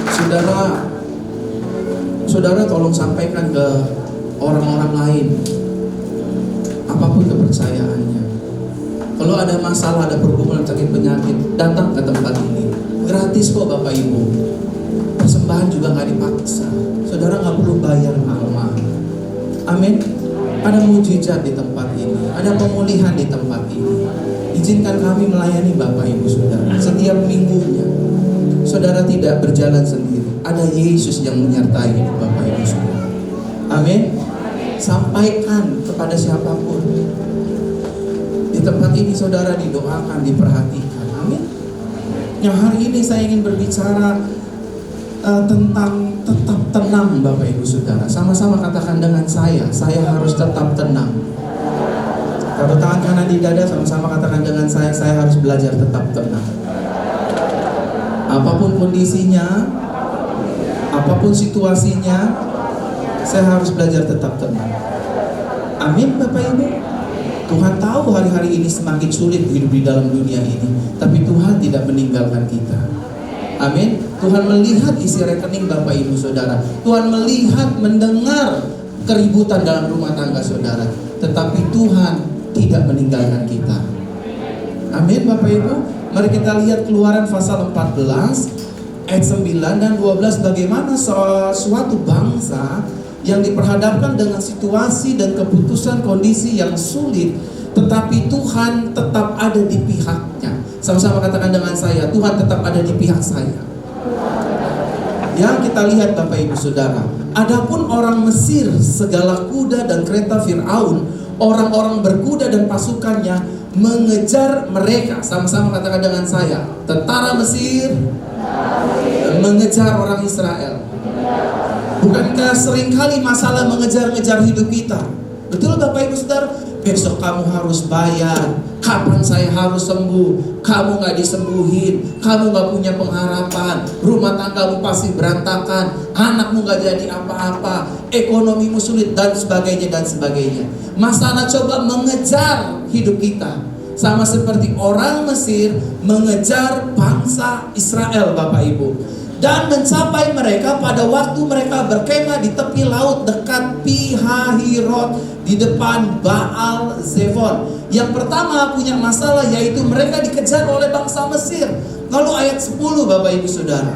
Saudara, saudara tolong sampaikan ke orang-orang lain apapun kepercayaannya. Kalau ada masalah, ada pergumulan, sakit, penyakit, datang ke tempat ini. Gratis kok Bapak Ibu. Persembahan juga nggak dipaksa. Saudara nggak perlu bayar mahal-mahal. Amin. Ada mujizat di tempat ini, ada pemulihan di tempat ini. Izinkan kami melayani Bapak Ibu Saudara setiap minggunya. Saudara tidak berjalan sendiri. Ada Yesus yang menyertai Bapak Ibu Saudara. Amin. Sampaikan kepada siapapun. Di tempat ini saudara didoakan, diperhatikan. Amin. Yang hari ini saya ingin berbicara tentang tetap tenang Bapak Ibu Saudara. Sama-sama katakan dengan saya harus tetap tenang. Taruh tangan kanan di dada, sama-sama katakan dengan saya harus belajar tetap tenang. Apapun kondisinya, apapun situasinya, saya harus belajar tetap tenang. Amin Bapak Ibu. Tuhan tahu hari-hari ini semakin sulit hidup di dalam dunia ini, tapi Tuhan tidak meninggalkan kita. Amin. Tuhan melihat isi rekening Bapak Ibu Saudara. Tuhan melihat, mendengar keributan dalam rumah tangga saudara, tetapi Tuhan tidak meninggalkan kita. Amin Bapak Ibu. Mari kita lihat Keluaran pasal 14 ayat 9 dan 12, bagaimana suatu bangsa yang diperhadapkan dengan situasi dan keputusan kondisi yang sulit, tetapi Tuhan tetap ada di pihaknya. Sama-sama katakan dengan saya, Tuhan tetap ada di pihak saya. Ya, kita lihat Bapak Ibu Saudara. Adapun orang Mesir, segala kuda dan kereta Firaun, orang-orang berkuda dan pasukannya mengejar mereka. Sama-sama katakan dengan saya, tentara Mesir mengejar orang Israel. Bukankah seringkali masalah mengejar-ngejar hidup kita? Betul Bapak Ibu Saudara? Besok kamu harus bayar. Kapan saya harus sembuh? Kamu gak disembuhin. Kamu gak punya pengharapan. Rumah tanggamu pasti berantakan. Anakmu gak jadi apa-apa. Ekonomimu sulit dan sebagainya dan sebagainya. Masalah coba mengejar hidup kita. Sama seperti orang Mesir mengejar bangsa Israel Bapak Ibu. Dan mencapai mereka pada waktu mereka berkemah di tepi laut dekat Pihahirot di depan Baal Zefon. Yang pertama punya masalah yaitu mereka dikejar oleh bangsa Mesir. Lalu ayat 10 Bapak Ibu Saudara.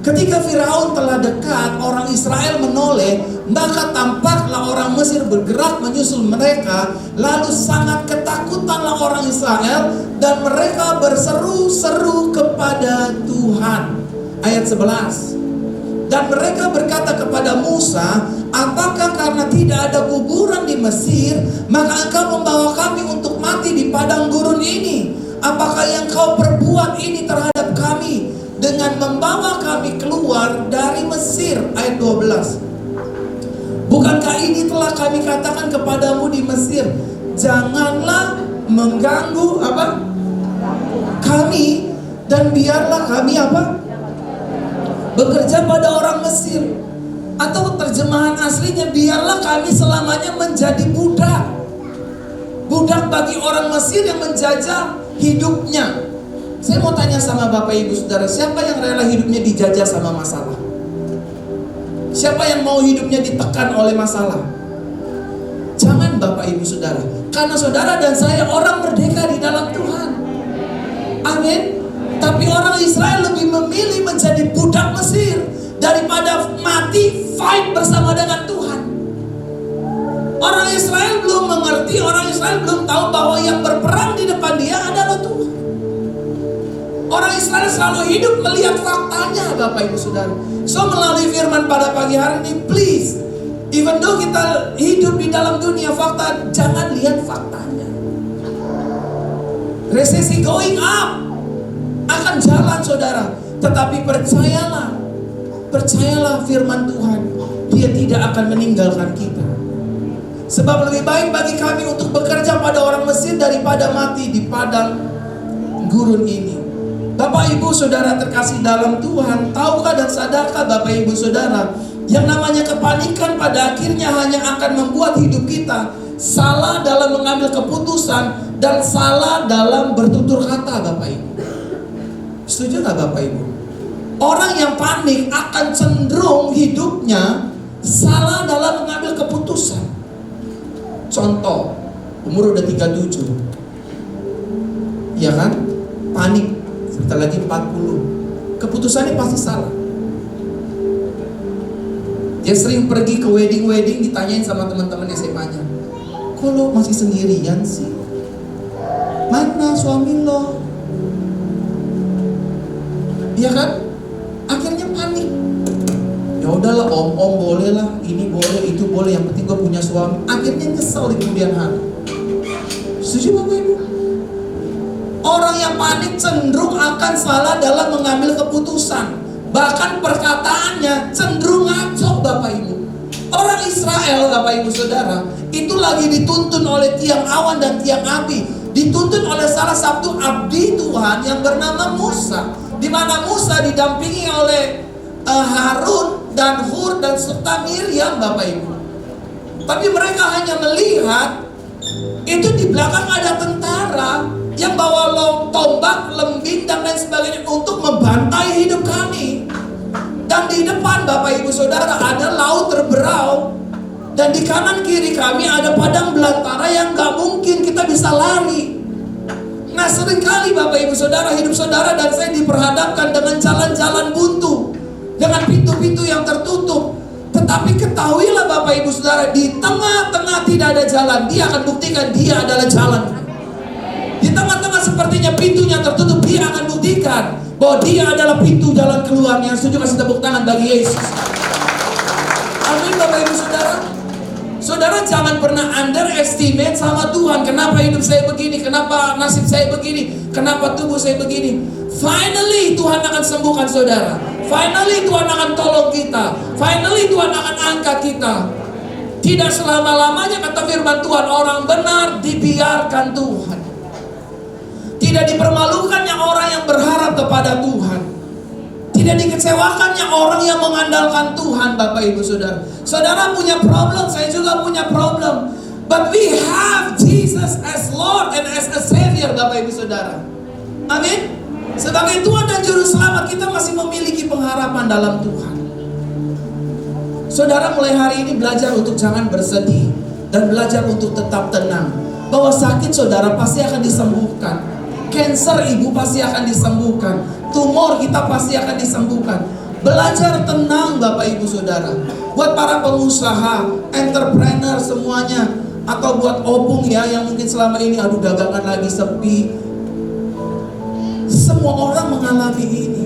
Ketika Firaun telah dekat, orang Israel menoleh, maka tampaklah orang Mesir bergerak menyusul mereka. Lalu sangat ketakutanlah orang Israel dan mereka berseru-seru kepada Tuhan. Ayat 11. Dan mereka berkata kepada Musa, apakah karena tidak ada kuburan di Mesir, maka engkau membawa kami untuk mati di padang gurun ini? Apakah yang kau perbuat ini terhadap kami dengan membawa kami keluar dari Mesir? Ayat 12. Bukankah ini telah kami katakan kepadamu di Mesir, janganlah mengganggu kami, dan biarlah kami bekerja pada orang Mesir. Atau terjemahan aslinya, biarlah kami selamanya menjadi budak. Budak bagi orang Mesir yang menjajah hidupnya. Saya mau tanya sama Bapak Ibu Saudara, siapa yang rela hidupnya dijajah sama masalah? Siapa yang mau hidupnya ditekan oleh masalah? Jangan Bapak Ibu Saudara. Karena saudara dan saya orang merdeka di dalam Tuhan. Amin. Tapi orang Israel lebih memilih menjadi budak Mesir daripada mati fight bersama dengan Tuhan. Orang Israel belum mengerti, orang Israel belum tahu bahwa yang berperang di depan dia adalah Tuhan. Orang Israel selalu hidup melihat faktanya Bapak Ibu Saudara. So melalui firman pada pagi hari ini, please, even though kita hidup di dalam dunia fakta, jangan lihat faktanya. Resesi going up akan jalan saudara, tetapi percayalah firman Tuhan, Dia tidak akan meninggalkan kita. Sebab lebih baik bagi kami untuk bekerja pada orang Mesir daripada mati di padang gurun ini. Bapak Ibu Saudara terkasih dalam Tuhan, tahukah dan sadarkah Bapak Ibu Saudara, yang namanya kepanikan pada akhirnya hanya akan membuat hidup kita salah dalam mengambil keputusan dan salah dalam bertutur kata Bapak Ibu. Setuju gak Bapak Ibu? Orang yang panik panik akan cenderung hidupnya salah dalam mengambil keputusan. Contoh, umur udah 37, ya kan? Panik, sebentar lagi 40. Keputusannya pasti salah. Dia sering pergi ke wedding-wedding, ditanyain sama teman-teman SMA-nya, kok lo masih sendirian sih? Mana suami lo? Iya kan? Akhirnya panik. Ya udahlah, om boleh lah, ini boleh, itu boleh, yang penting gue punya suami. Akhirnya nyesel di kemudian hari. Setuju Bapak Ibu? Orang yang panik cenderung akan salah dalam mengambil keputusan. Bahkan perkataannya cenderung ngaco Bapak Ibu. Orang Israel Bapak Ibu Saudara itu lagi dituntun oleh tiang awan dan tiang api. Dituntun oleh salah satu abdi Tuhan yang bernama Musa, di mana Musa didampingi oleh Harun dan Hur dan serta Miriam Bapak Ibu. Tapi mereka hanya melihat itu di belakang ada tentara yang bawa tombak, lembing dan lain sebagainya untuk membantai hidup kami. Dan di depan Bapak Ibu Saudara ada laut terberau, dan di kanan kiri kami ada padang belantara yang gak mungkin kita bisa lari. Nah seringkali Bapak Ibu Saudara, hidup saudara dan saya diperhadapkan dengan jalan-jalan buntu, dengan pintu-pintu yang tertutup. Tetapi ketahuilah Bapak Ibu Saudara, di tengah-tengah tidak ada jalan, Dia akan buktikan Dia adalah jalan. Di tengah-tengah sepertinya pintunya tertutup, Dia akan buktikan bahwa Dia adalah pintu jalan keluarnya. Setuju? Kasih tepuk tangan bagi Yesus. Amin Bapak Ibu Saudara. Saudara jangan pernah underestimate sama Tuhan. Kenapa hidup saya begini? Kenapa nasib saya begini? Kenapa tubuh saya begini? Finally Tuhan akan sembuhkan saudara. Finally Tuhan akan tolong kita. Finally Tuhan akan angkat kita. Tidak selama-lamanya kata firman Tuhan orang benar dibiarkan Tuhan. Tidak dipermalukannya orang yang berharap kepada Tuhan. Tidak dikecewakannya orang yang mengandalkan Tuhan Bapak Ibu Saudara. Saudara punya problem, saya juga punya problem. But we have Jesus as Lord and as a Savior Bapak Ibu Saudara. Amin. Sebagai Tuhan dan Juru Selamat kita masih memiliki pengharapan dalam Tuhan. Saudara mulai hari ini belajar untuk jangan bersedih. Dan belajar untuk tetap tenang. Bahwa sakit saudara pasti akan disembuhkan. Cancer ibu pasti akan disembuhkan. Tumor kita pasti akan disembuhkan. Belajar tenang Bapak Ibu Saudara. Buat para pengusaha, entrepreneur semuanya, atau buat opung ya yang mungkin selama ini aduh dagangan lagi sepi. Semua orang mengalami ini.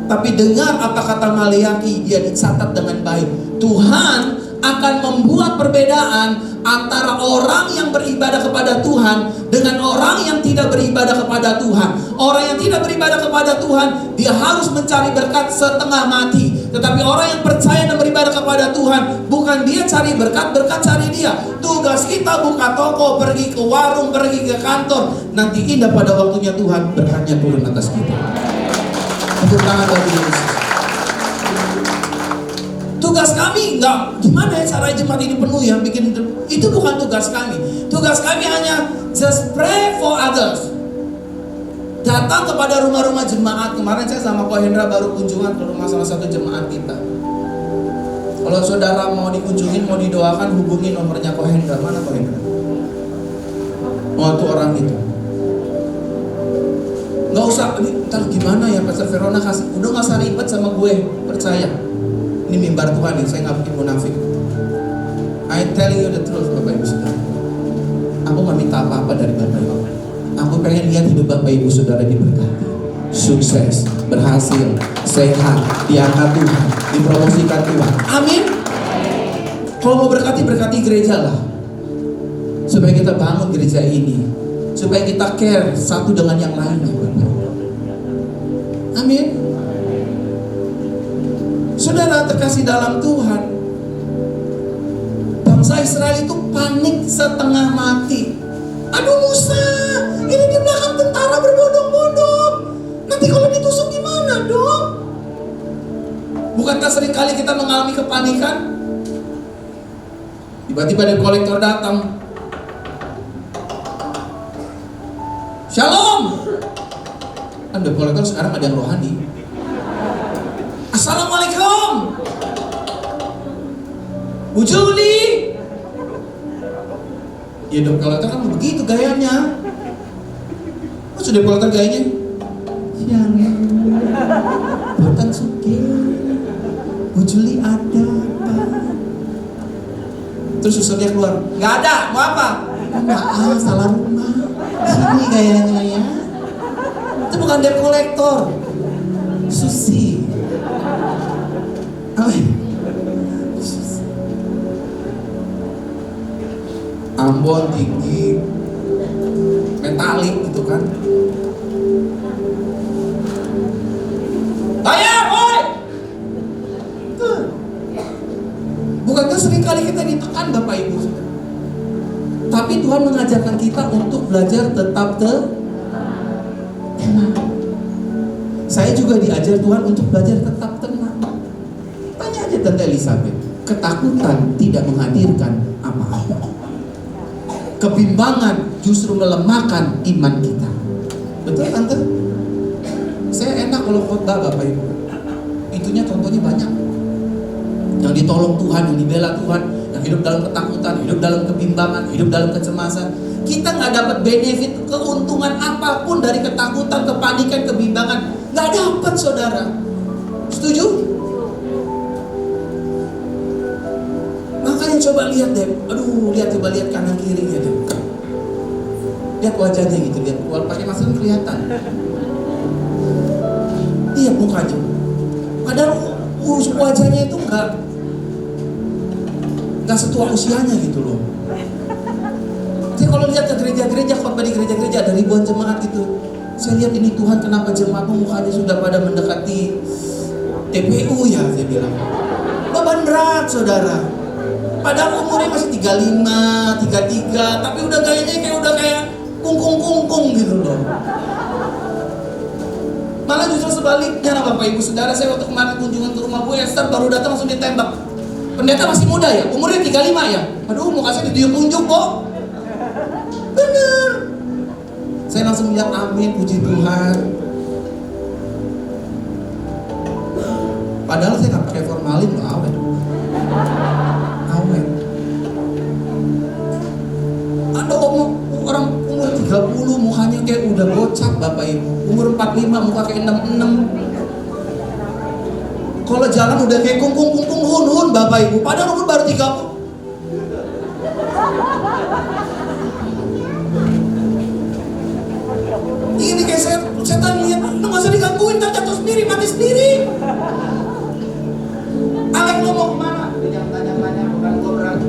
Tapi dengar apa kata Maliaki, dia dicatat dengan baik. Tuhan akan membuat perbedaan antara orang yang beribadah kepada Tuhan dengan orang yang tidak beribadah kepada Tuhan. Orang yang tidak beribadah kepada Tuhan, dia harus mencari berkat setengah mati. Tetapi orang yang percaya dan beribadah kepada Tuhan, bukan dia cari berkat, berkat cari dia. Tugas kita buka toko, pergi ke warung, pergi ke kantor. Nanti indah pada waktunya Tuhan berkatnya turun atas kita. Tepuk tangan bagi Yesus. Tugas kami enggak gimana ya cara jemaat ini penuh ya bikin itu bukan tugas kami. Tugas kami hanya just pray for others. Datang kepada rumah-rumah jemaat. Kemarin saya sama Ko Hendra baru kunjungan ke rumah salah satu jemaat kita. Kalau saudara mau dikunjungin, mau didoakan, hubungi nomornya Ko Hendra. Mana Ko Hendra? Oh itu orang itu. Nggak usah, ntar gimana ya Pastor Verona kasih. Udah nggak usah ribet sama gue, percaya. Ini mimbar Tuhan nih, saya nggak bikin munafik. I telling you the truth Bapak Ibu Saudara. Aku nggak minta apa-apa dari Bapak Ibu. Aku pengen lihat hidup Bapak Ibu Saudara diberkati, sukses, berhasil, sehat, diangkat Tuhan, dipromosikan Tuhan. Amin. Kalau mau berkati gereja lah, supaya kita bangun gereja ini, supaya kita care satu dengan yang lainnya Bapak. Amin. Saudara terkasih dalam Tuhan, bangsa Israel itu panik setengah mati. Aduh Musa, ini di belakang tentara berbondong-bondong. Nanti kalau ditusuk gimana dong? Bukankah seringkali kita mengalami kepanikan? Tiba-tiba debt collector datang. Shalom. Kan debt collector sekarang ada yang rohani. Assalamualaikum. Bu Juli. Ya dep kolektor kan begitu gayanya. Mas dep kolektor gayanya. Yang Boten Suki. Bu Juli ada apa? Terus susternya keluar. Nggak ada, mau apa? Maaf, salah rumah. Sini gayanya ya. Itu bukan debt collector. Susi. Ambon tinggi, metalik gitu kan. Bayar, boy. Bukankah seringkali kita ditekan Bapak Ibu? Tapi Tuhan mengajarkan kita untuk belajar tetap tenang. Saya juga diajar Tuhan untuk belajar tetap tenang. Tanya aja Tante Elizabeth, ketakutan tidak menghadirkan apa-apa. Kebimbangan justru melemahkan iman kita. Betul Tante? Saya enak kalau khotbah Bapak Ibu. Itunya contohnya banyak. Yang ditolong Tuhan, yang dibela Tuhan, yang hidup dalam ketakutan, hidup dalam kebimbangan, hidup dalam kecemasan. Kita nggak dapat benefit, keuntungan apapun dari ketakutan, kepanikan, kebimbangan. Nggak dapat, saudara. Setuju? Makanya coba lihat deh. Aduh, coba lihat kanan kirinya deh. Lihat wajahnya gitu, lihat. Kalau pakai masker kelihatan. Lihat mukanya. Padahal wajahnya itu nggak setua usianya gitu loh. Jadi kalau lihat ke gereja-gereja, khotbah di gereja-gereja ada ribuan jemaat gitu. Saya lihat ini Tuhan, kenapa jemaat mukanya sudah pada mendekati TPU ya, saya bilang. Beban berat saudara. Padahal umurnya masih 35, 33, tapi udah gayanya kayak kungkung gitu loh. Malah justru sebaliknya lah Bapak Ibu Saudara. Saya waktu kemarin kunjungan ke rumah Bu Esther, baru datang langsung ditembak. Pendeta masih muda ya? Umurnya 35 ya? Aduh, muka saya ditunjuk kok. Bener. Saya langsung bilang amin, puji Tuhan. Padahal saya gak pakai formalin loh, awet. Ada orang umur 30 mukanya kayak udah bocap Bapak Ibu. Umur 45 muka kayak 66. Kalau jalan udah kayak kungkung hun Bapak Ibu. Padahal umur baru 30. Ini kayak setan lihat, lu gak usah digangguin, ntar jatuh sendiri, mati sendiri. Alek lo mau kemana? Jangan tanya-tanya, bukan gue berani.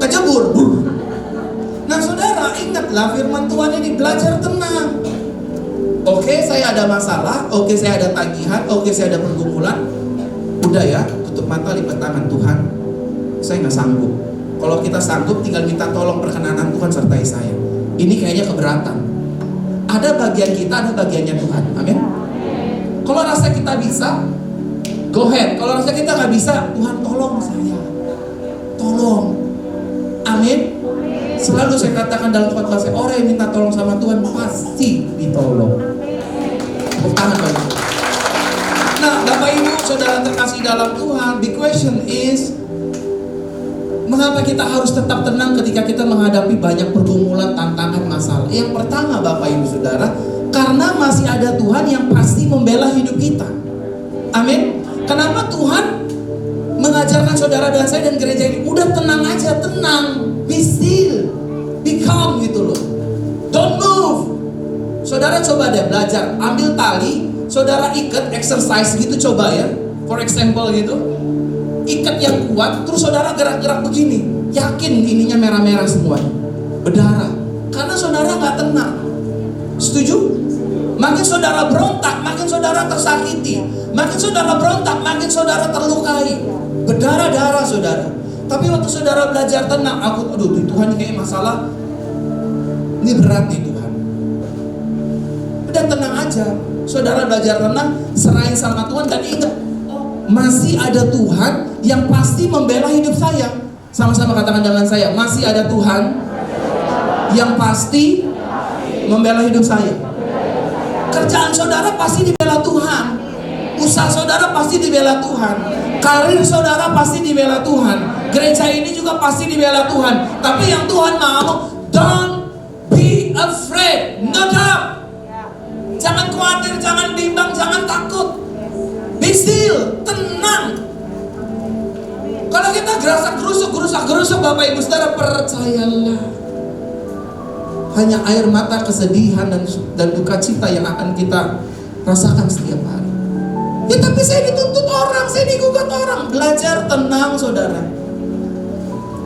Kejebur. Nah saudara, ingatlah firman Tuhan ini, belajar tenang. Oke, saya ada masalah, oke saya ada tagihan, oke saya ada pergumulan. Udah ya, tutup mata, lipat tangan. Tuhan, saya gak sanggup. Kalau kita sanggup, tinggal minta tolong perkenanan Tuhan sertai saya. Ini kayaknya keberatan. Ada bagian kita, ada bagiannya Tuhan. Amin. Kalau rasa kita bisa, go ahead. Kalau rasa kita gak bisa, Tuhan tolong saya. Tolong. Amin. Selalu saya katakan dalam khotbah saya, orang yang minta tolong sama Tuhan pasti ditolong. Tangan Bapak. Nah, Bapak Ibu, saudara terkasih dalam Tuhan, the question is, mengapa kita harus tetap tenang ketika kita menghadapi banyak pergumulan, tantangan, masalah? Yang pertama Bapak Ibu Saudara, karena masih ada Tuhan yang pasti membela hidup kita. Amin. Kenapa Tuhan mengajarkan saudara dan saya dan gereja ini, udah tenang aja, tenang, be still, be calm gitu loh. Don't move. Saudara coba deh belajar, ambil tali, saudara ikat, exercise gitu coba ya. For example gitu, ikat yang kuat, terus saudara gerak-gerak begini, yakin ininya merah-merah semua, berdarah, karena saudara nggak tenang. Setuju? Makin saudara berontak, makin saudara tersakiti, makin saudara berontak, makin saudara terlukai, berdarah-darah saudara. Tapi waktu saudara belajar tenang, aduh Tuhan ini kayak masalah, ini berat nih Tuhan. Udah tenang aja, saudara belajar tenang, serahin sama Tuhan dan ingat, masih ada Tuhan yang pasti membela hidup saya. Sama-sama katakan dengan saya, masih ada Tuhan yang pasti membela hidup saya. Kerjaan saudara pasti dibela Tuhan. Usaha saudara pasti dibela Tuhan. Karir saudara pasti dibela Tuhan. Gereja ini juga pasti dibela Tuhan. Tapi yang Tuhan mau, don't be afraid, not up. Jangan khawatir, jangan bimbang, jangan takut. Be still, tenang. Kalau kita gerusuk Bapak Ibu Saudara, percayalah, hanya air mata, kesedihan dan duka cita yang akan kita rasakan setiap hari. Ya tapi saya dituntut orang, saya digugat orang. Belajar tenang saudara.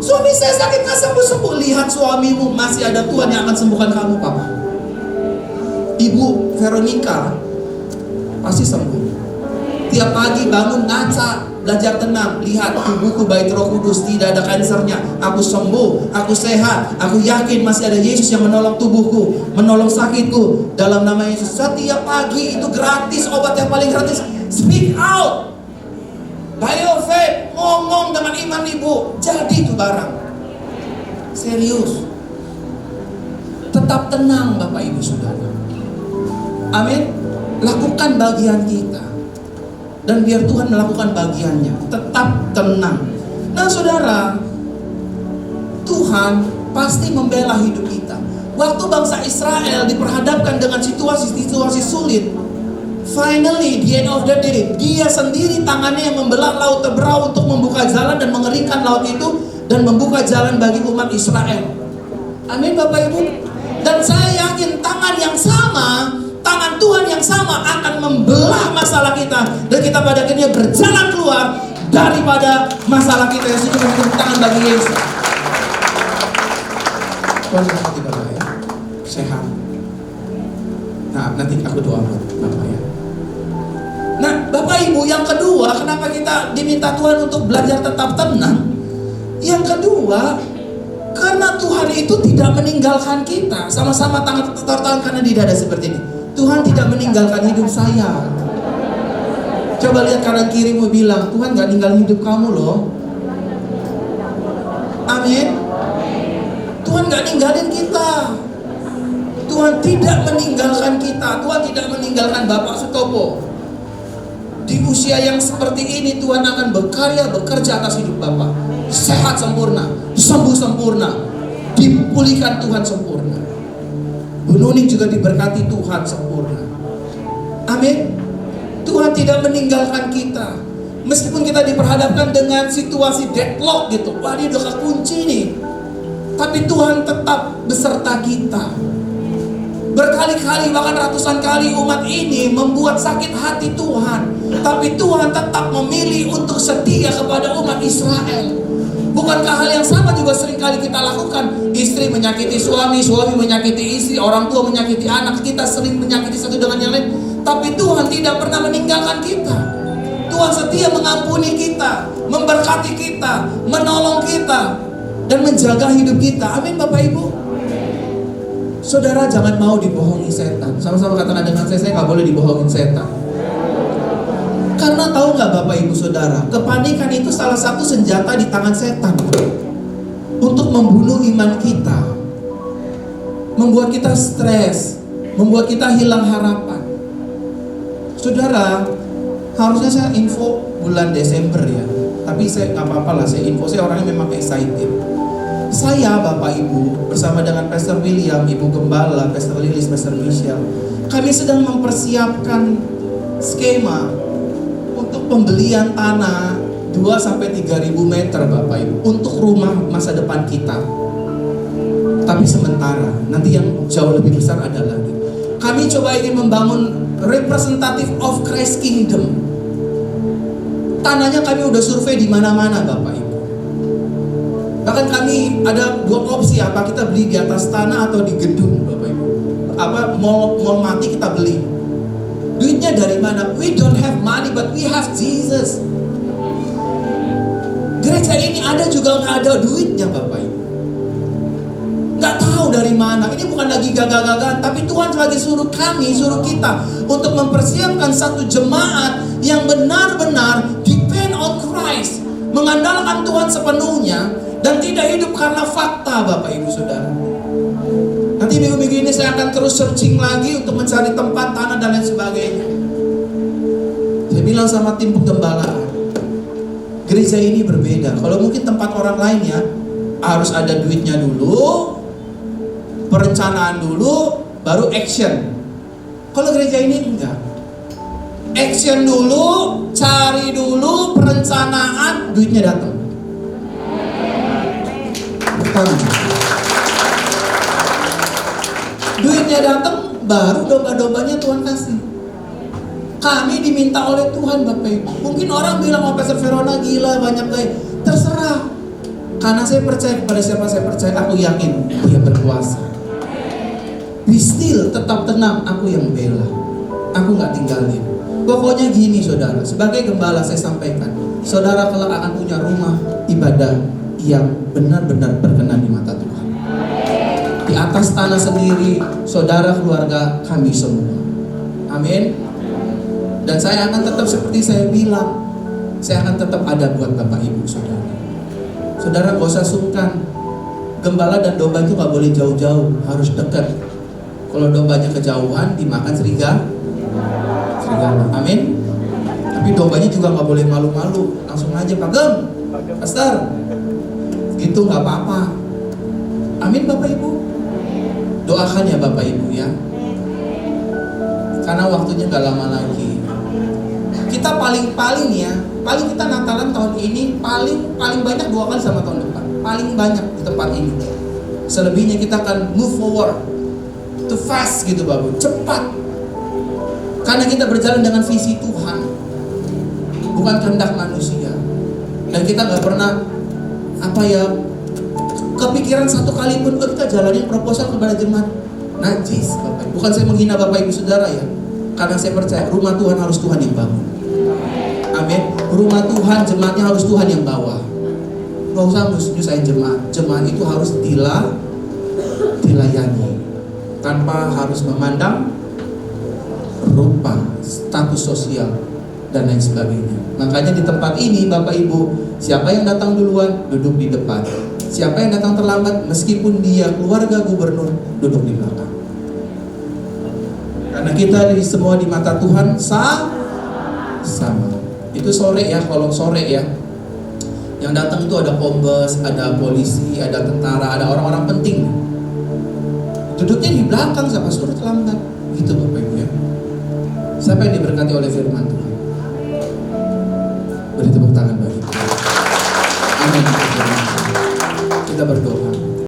Suami saya sakit gak sembuh-sembuh. Lihat suamimu, masih ada Tuhan yang akan sembuhkan kamu, Papa. Ibu Veronica pasti sembuh. Tiap pagi bangun ngaca, belajar tenang. Lihat tubuhku bait Roh Kudus, tidak ada kansernya. Aku sembuh, aku sehat. Aku yakin masih ada Yesus yang menolong tubuhku, menolong sakitku. Dalam nama Yesus. Setiap pagi itu gratis, obat yang paling gratis. Speak out. By your faith, ngomong dengan iman ibu. Jadi itu barang. Serius. Tetap tenang Bapak Ibu Saudara. Amin. Lakukan bagian kita. Dan biar Tuhan melakukan bagiannya. Tetap tenang. Nah saudara, Tuhan pasti membela hidup kita. Waktu bangsa Israel diperhadapkan dengan situasi-situasi sulit, finally, the end of the day, dia sendiri tangannya yang membelah laut Teberau untuk membuka jalan dan mengeringkan laut itu dan membuka jalan bagi umat Israel. Amin Bapak Ibu. Dan saya yakin tangan yang sama, tangan Tuhan yang sama akan membelah masalah kita dan kita pada akhirnya berjalan keluar daripada masalah kita yang sudah menjadi tangan bagi Yesus. Tuhan berkati Bapak ya, sehat. Nah nanti aku doa Bapak ya. Nah Bapak Ibu, yang kedua, kenapa kita diminta Tuhan untuk belajar tetap tenang? Yang kedua, karena Tuhan itu tidak meninggalkan kita. Sama-sama tangan kanan di dada seperti ini. Tuhan tidak meninggalkan hidup saya. Coba lihat kanan kirimu, bilang, Tuhan gak ninggalin hidup kamu loh. Amin. Tuhan gak ninggalin kita. Tuhan tidak meninggalkan kita. Tuhan tidak meninggalkan Bapak Sutopo. Di usia yang seperti ini Tuhan akan berkarya, bekerja atas hidup Bapak. Sehat sempurna, sembuh sempurna, dipulihkan Tuhan sempurna. Bu Nuning juga diberkati Tuhan sempurna. Amin. Tuhan tidak meninggalkan kita. Meskipun kita diperhadapkan dengan situasi deadlock gitu, wah dia udah kekunci nih, tapi Tuhan tetap beserta kita. Berkali-kali, bahkan ratusan kali umat ini membuat sakit hati Tuhan, tapi Tuhan tetap memilih untuk setia kepada umat Israel. Bukankah hal yang sama juga seringkali kita lakukan? Istri menyakiti suami, suami menyakiti istri, orang tua menyakiti anak, kita sering menyakiti satu dengan yang lain. Tapi Tuhan tidak pernah meninggalkan kita. Tuhan setia mengampuni kita, memberkati kita, menolong kita, dan menjaga hidup kita. Amin Bapak Ibu. Saudara jangan mau dibohongi setan. Sama-sama katakan dengan saya gak boleh dibohongin setan. Karena tahu gak Bapak Ibu Saudara, kepanikan itu salah satu senjata di tangan setan untuk membunuh iman kita, membuat kita stres, membuat kita hilang harapan. Saudara, harusnya saya info bulan Desember ya, tapi saya gak apa-apa lah, saya info, saya orangnya memang excited. Saya Bapak Ibu bersama dengan Pastor William, Ibu Gembala, Pastor Lilis, Pastor Michelle, kami sedang mempersiapkan skema untuk pembelian tanah 2-3 ribu meter Bapak Ibu untuk rumah masa depan kita. Tapi sementara, nanti yang jauh lebih besar ada lagi. Kami coba ingin membangun representative of Christ Kingdom. Tanahnya kami udah survei di mana-mana Bapak Ibu. Bahkan kami ada 2 opsi, apa kita beli di atas tanah atau di gedung Bapak Ibu. Apa mall mati kita beli. Duitnya dari mana? We don't have money but we have Jesus. Gereja ini ada juga nggak ada duitnya Bapak Ibu. Nggak tahu dari mana. Ini bukan lagi gagah-gagahan, tapi Tuhan lagi suruh kami, suruh kita untuk mempersiapkan satu jemaat yang benar-benar depend on Christ, mengandalkan Tuhan sepenuhnya dan tidak hidup karena fakta Bapak Ibu Saudara. Nanti minggu-minggu ini saya akan terus searching lagi untuk mencari tempat, tanah dan lain sebagainya. Saya bilang sama tim pengembalaan, Gereja ini berbeda. Kalau mungkin tempat orang lain ya, harus ada duitnya dulu, perencanaan dulu, baru action. Kalau gereja ini enggak. Action dulu, cari dulu, perencanaan, duitnya datang. Duitnya datang, baru domba-dombanya Tuhan kasih. Kami diminta oleh Tuhan Bapak Ibu. Mungkin orang bilang, oh Pastor Verona gila, banyak kayak. Terserah. Karena saya percaya kepada siapa saya percaya, aku yakin Dia berkuasa. Be still, tetap tenang, aku yang bela. Aku gak tinggalin. Pokoknya gini saudara, sebagai gembala saya sampaikan, saudara kelak akan punya rumah ibadah yang benar-benar berkenan di mata Tuhan. Di atas tanah sendiri, saudara keluarga kami semua. Amin. Dan saya akan tetap seperti saya bilang, saya akan tetap ada buat Bapak Ibu Saudara. Saudara gak usah sungkan. Gembala dan domba itu gak boleh jauh-jauh, harus dekat. Kalau dombanya kejauhan, dimakan serigala. Amin. Tapi dombanya juga gak boleh malu-malu, langsung aja pagem, pastor. Gitu gak apa-apa. Amin Bapak Ibu. Doakan ya Bapak Ibu ya. Karena waktunya gak lama lagi. Kita paling ya, paling kita Natalan tahun ini paling banyak 2 kali sama tahun depan. Paling banyak di tempat ini. Selebihnya kita akan move forward, to fast gitu Bapak, cepat. Karena kita berjalan dengan visi Tuhan, bukan kehendak manusia. Dan kita nggak pernah kepikiran satu kali pun kita jalanin proposal kepada jemaat najis Bapak. Bukan saya menghina Bapak Ibu Saudara ya, karena saya percaya rumah Tuhan harus Tuhan yang bangun. Amin. Rumah Tuhan, jemaatnya harus Tuhan yang bawa. Gak usah nyusahin jemaat. Jemaat itu harus dilayani tanpa harus memandang rupa, status sosial dan lain sebagainya. Makanya di tempat ini Bapak Ibu, siapa yang datang duluan duduk di depan. Siapa yang datang terlambat meskipun dia keluarga gubernur duduk di belakang. Karena kita semua di mata Tuhan sama. Itu sore ya, kalau sore ya, yang datang itu ada kombes, ada polisi, ada tentara, ada orang-orang penting. Duduknya di belakang sama suruh terlambat. Gitu Bapak Ibu ya. Siapa yang diberkati oleh firman Tuhan? Beri tepuk tangan bagi Tuhan. Amin. Kita berdoa.